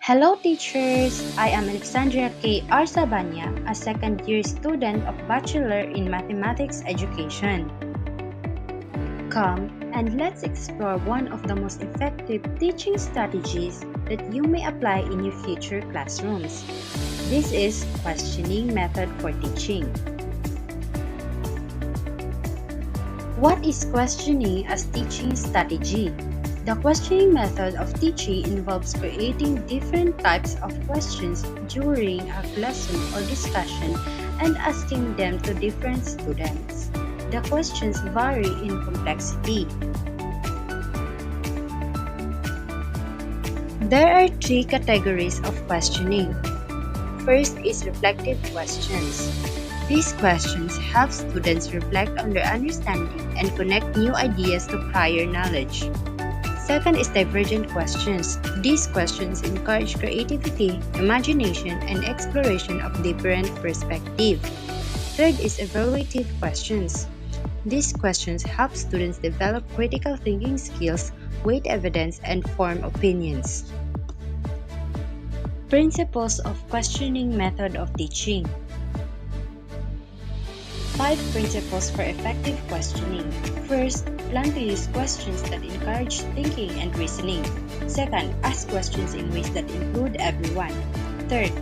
Hello teachers! I am Alexandria K. Arsabanya, a second-year student of Bachelor in Mathematics Education. Come and let's explore one of the most effective teaching strategies that you may apply in your future classrooms. This is questioning method for teaching. What is questioning as teaching strategy? The questioning method of teaching involves creating different types of questions during a lesson or discussion and asking them to different students. The questions vary in complexity. There are three categories of questioning. First is reflective questions. These questions help students reflect on their understanding and connect new ideas to prior knowledge. Second is divergent questions. These questions encourage creativity, imagination, and exploration of different perspectives. Third is evaluative questions. These questions help students develop critical thinking skills, weigh evidence, and form opinions. Principles of questioning method of teaching. 5 principles for effective questioning. First, plan to use questions that encourage thinking and reasoning. Second, ask questions in ways that include everyone. Third,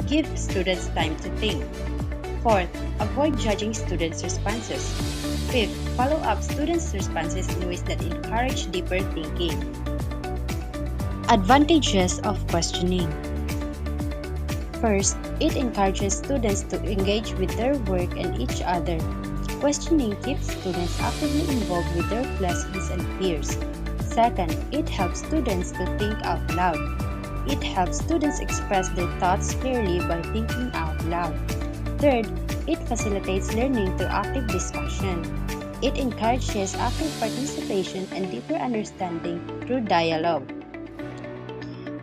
give students time to think. Fourth, avoid judging students' responses. Fifth, follow up students' responses in ways that encourage deeper thinking. Advantages of questioning. First, it encourages students to engage with their work and each other. Questioning keeps students actively involved with their classmates and peers. Second, it helps students to think out loud. It helps students express their thoughts clearly by thinking out loud. Third, it facilitates learning through active discussion. It encourages active participation and deeper understanding through dialogue.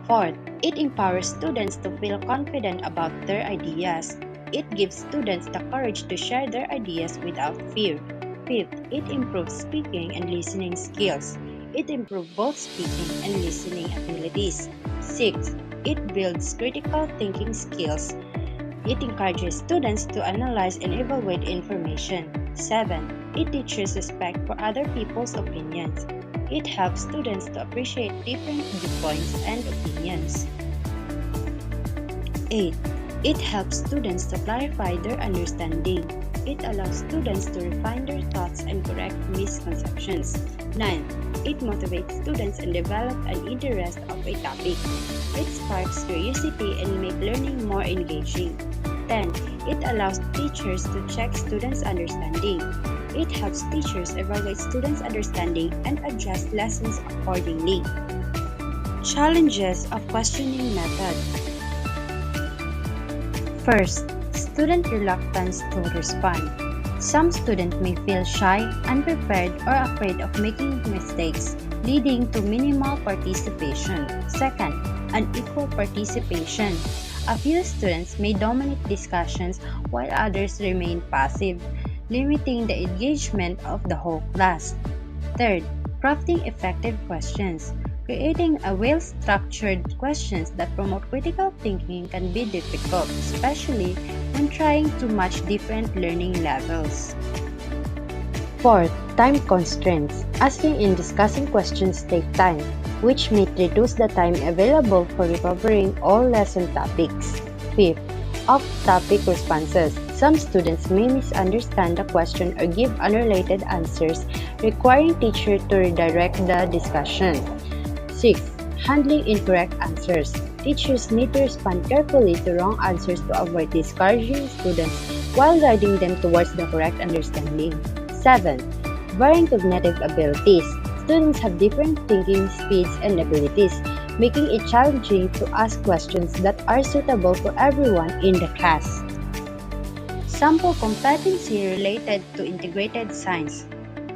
Fourth, it empowers students to feel confident about their ideas. It gives students the courage to share their ideas without fear. Fifth, it improves speaking and listening skills. It improves both speaking and listening abilities. Sixth, it builds critical thinking skills. It encourages students to analyze and evaluate information. 7. It teaches respect for other people's opinions. It helps students to appreciate different viewpoints and opinions. 8. It helps students to clarify their understanding. It allows students to refine their thoughts and correct misconceptions. 9. It motivates students and develop an interest of a topic. It sparks curiosity and makes learning more engaging. 10. It allows teachers to check students' understanding. It helps teachers evaluate students' understanding and adjust lessons accordingly. Challenges of questioning method. First, student reluctance to respond. Some students may feel shy, unprepared, or afraid of making mistakes, leading to minimal participation. Second, unequal participation. A few students may dominate discussions while others remain passive, limiting the engagement of the whole class. Third, crafting effective questions. Creating a well-structured questions that promote critical thinking can be difficult, especially when trying to match different learning levels. Fourth, time constraints. Asking and discussing questions take time, which may reduce the time available for covering all lesson topics. Fifth, off-topic responses. Some students may misunderstand the question or give unrelated answers, requiring teacher to redirect the discussion. 6. Handling incorrect answers. Teachers need to respond carefully to wrong answers to avoid discouraging students while guiding them towards the correct understanding. 7. Varying cognitive abilities. Students have different thinking speeds and abilities, making it challenging to ask questions that are suitable for everyone in the class. Sample competency related to integrated science.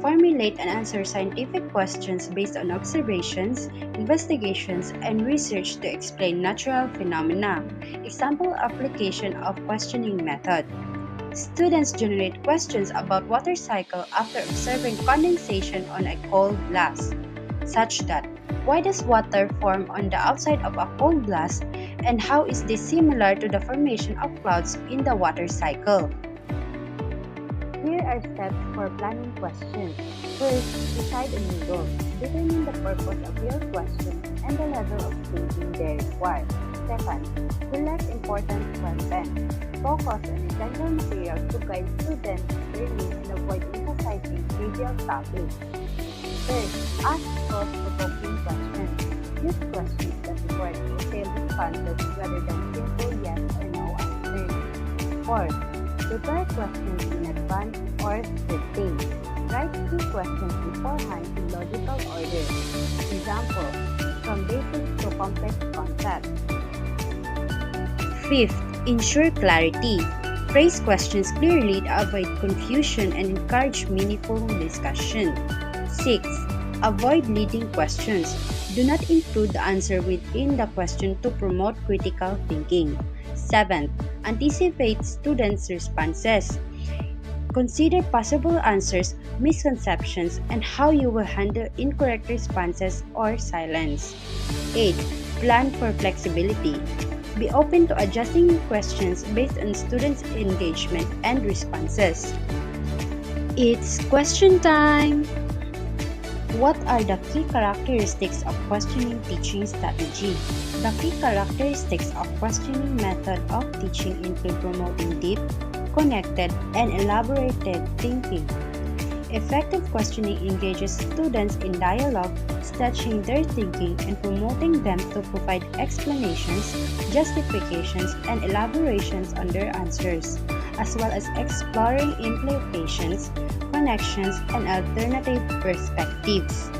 Formulate and answer scientific questions based on observations, investigations, and research to explain natural phenomena. Example application of questioning method. Students generate questions about water cycle after observing condensation on a cold glass, such that why does water form on the outside of a cold glass and how is this similar to the formation of clouds in the water cycle? Here are steps for planning questions. First, decide on your goals. Determine the purpose of your question and the level of thinking they require. Second, select important content. Focus on essential materials to guide students' learning and avoid emphasizing trivial topics. Third, ask thought-provoking questions. Use questions that require detailed responses rather than simple yes or no answers. Fourth, prepare questions in advance or scripting. Write key questions beforehand in logical order. Example, from basic to complex concepts. Fifth, ensure clarity. Phrase questions clearly to avoid confusion and encourage meaningful discussion. Sixth, avoid leading questions. Do not include the answer within the question to promote critical thinking. Seventh, anticipate students' responses. Consider possible answers, misconceptions, and how you will handle incorrect responses or silence. 8. Plan for flexibility. Be open to adjusting questions based on students' engagement and responses. It's question time! What are the key characteristics of questioning teaching strategy? The key characteristics of questioning method of teaching include promoting deep, connected, and elaborated thinking. Effective questioning engages students in dialogue, stretching their thinking and promoting them to provide explanations, justifications, and elaborations on their answers, as well as exploring implications, connections, and alternative perspectives.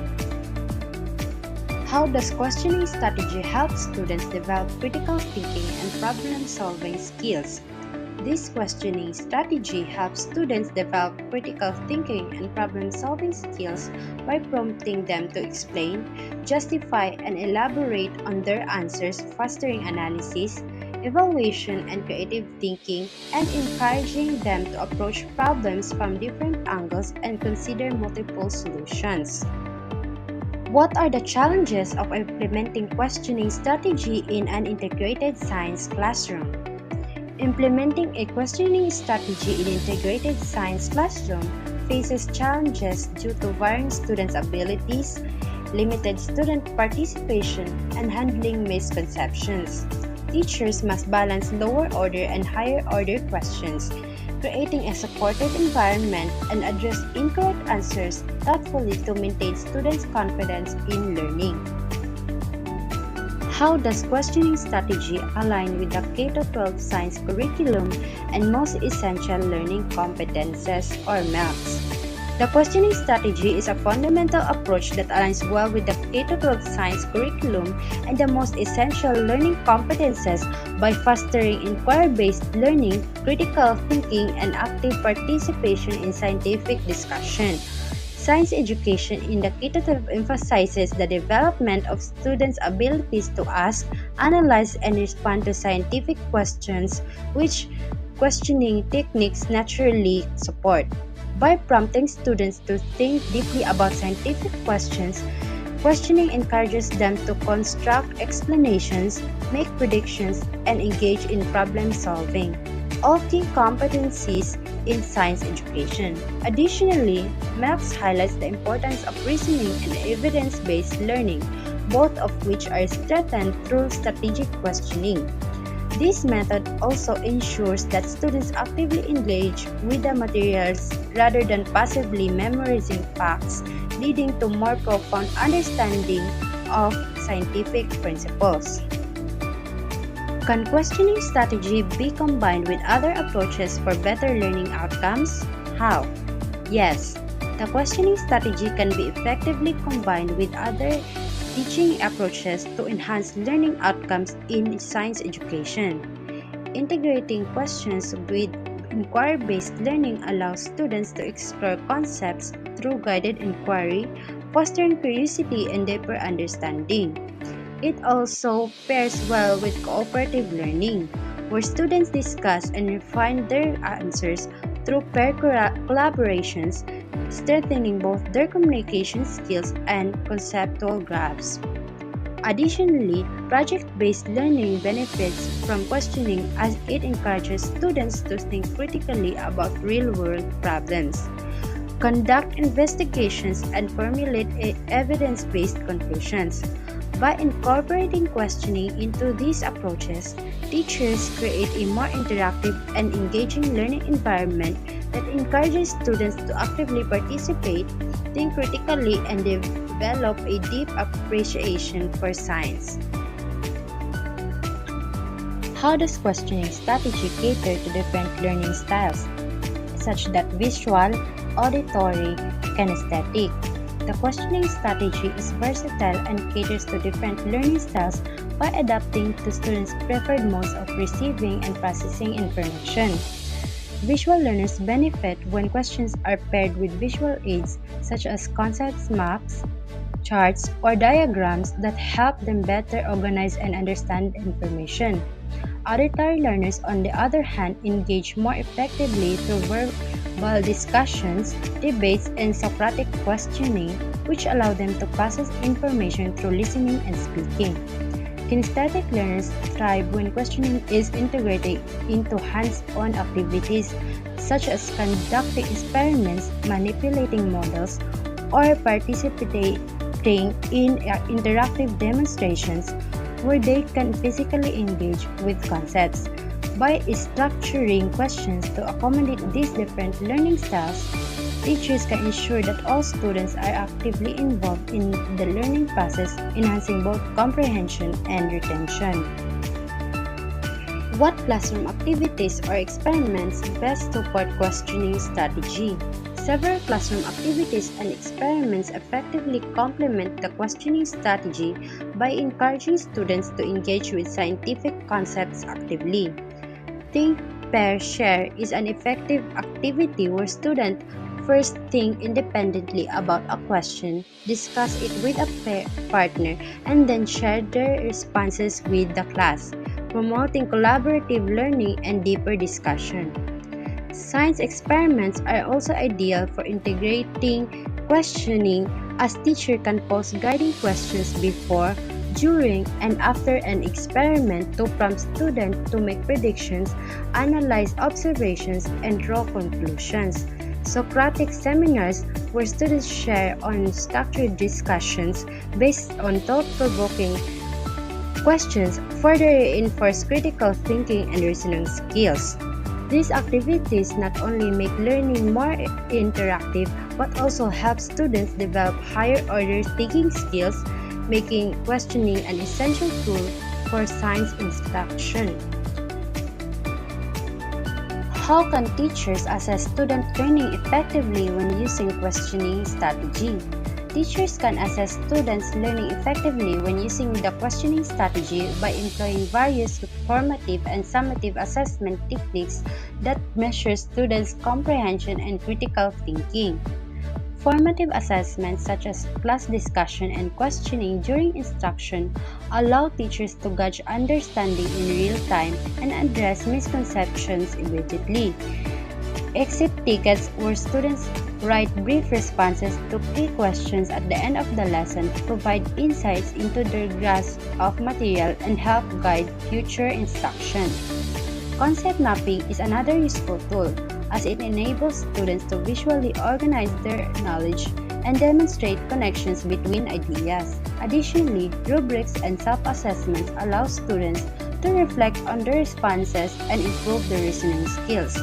How does questioning strategy help students develop critical thinking and problem-solving skills? This questioning strategy helps students develop critical thinking and problem-solving skills by prompting them to explain, justify, and elaborate on their answers, fostering analysis, evaluation, and creative thinking, and encouraging them to approach problems from different angles and consider multiple solutions. What are the challenges of implementing questioning strategy in an integrated science classroom? Implementing a questioning strategy in integrated science classroom faces challenges due to varying students' abilities, limited student participation, and handling misconceptions. Teachers must balance lower order and higher order questions, creating a supportive environment and address incorrect answers thoughtfully to maintain students' confidence in learning. How does questioning strategy align with the K-12 science curriculum and most essential learning competences or MELCs? The questioning strategy is a fundamental approach that aligns well with the K-12 science curriculum and the most essential learning competences by fostering inquiry-based learning, critical thinking, and active participation in scientific discussion. Science education in the K-12 emphasizes the development of students' abilities to ask, analyze, and respond to scientific questions, which questioning techniques naturally support. By prompting students to think deeply about scientific questions, questioning encourages them to construct explanations, make predictions, and engage in problem solving, all key competencies in science education. Additionally, MELCs highlights the importance of reasoning and evidence-based learning, both of which are strengthened through strategic questioning. This method also ensures that students actively engage with the materials rather than passively memorizing facts, leading to more profound understanding of scientific principles. Can questioning strategy be combined with other approaches for better learning outcomes? How? Yes, the questioning strategy can be effectively combined with other teaching approaches to enhance learning outcomes in science education. Integrating questions with inquiry-based learning allows students to explore concepts through guided inquiry, fostering curiosity and deeper understanding. It also pairs well with cooperative learning, where students discuss and refine their answers through pair collaborations, strengthening both their communication skills and conceptual grasp. Additionally, project-based learning benefits from questioning as it encourages students to think critically about real-world problems, conduct investigations, and formulate evidence-based conclusions. By incorporating questioning into these approaches, teachers create a more interactive and engaging learning environment that encourages students to actively participate, think critically, and develop a deep appreciation for science. How does questioning strategy cater to different learning styles, such that visual, auditory, kinesthetic? The questioning strategy is versatile and caters to different learning styles by adapting to students' preferred modes of receiving and processing information. Visual learners benefit when questions are paired with visual aids such as concepts maps, charts, or diagrams that help them better organize and understand information. Auditory learners, on the other hand, engage more effectively through verbal discussions, debates, and Socratic questioning, which allow them to process information through listening and speaking. Kinesthetic learners thrive when questioning is integrated into hands-on activities such as conducting experiments, manipulating models, or participating in interactive demonstrations where they can physically engage with concepts. By structuring questions to accommodate these different learning styles, teachers can ensure that all students are actively involved in the learning process, enhancing both comprehension and retention. What classroom activities or experiments best support questioning strategy? Several classroom activities and experiments effectively complement the questioning strategy by encouraging students to engage with scientific concepts actively. Think, Pair, Share is an effective activity where students first think independently about a question, discuss it with a partner, and then share their responses with the class, promoting collaborative learning and deeper discussion. Science experiments are also ideal for integrating questioning, as teachers can pose guiding questions before, during, and after an experiment to prompt students to make predictions, analyze observations, and draw conclusions. Socratic seminars, where students share on structured discussions based on thought-provoking questions, further reinforce critical thinking and reasoning skills. These activities not only make learning more interactive but also help students develop higher-order thinking skills, making questioning an essential tool for science instruction. How can teachers assess student learning effectively when using questioning strategy? Teachers can assess students' learning effectively when using the questioning strategy by employing various formative and summative assessment techniques that measure students' comprehension and critical thinking. Formative assessments such as class discussion and questioning during instruction allow teachers to gauge understanding in real time and address misconceptions immediately. Exit tickets, where students write brief responses to key questions at the end of the lesson, provide insights into their grasp of material and help guide future instruction. Concept mapping is another useful tool, as it enables students to visually organize their knowledge and demonstrate connections between ideas. Additionally, rubrics and self-assessments allow students to reflect on their responses and improve their reasoning skills.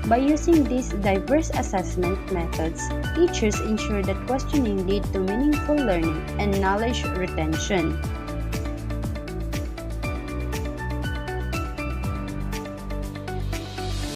By using these diverse assessment methods, teachers ensure that questioning leads to meaningful learning and knowledge retention.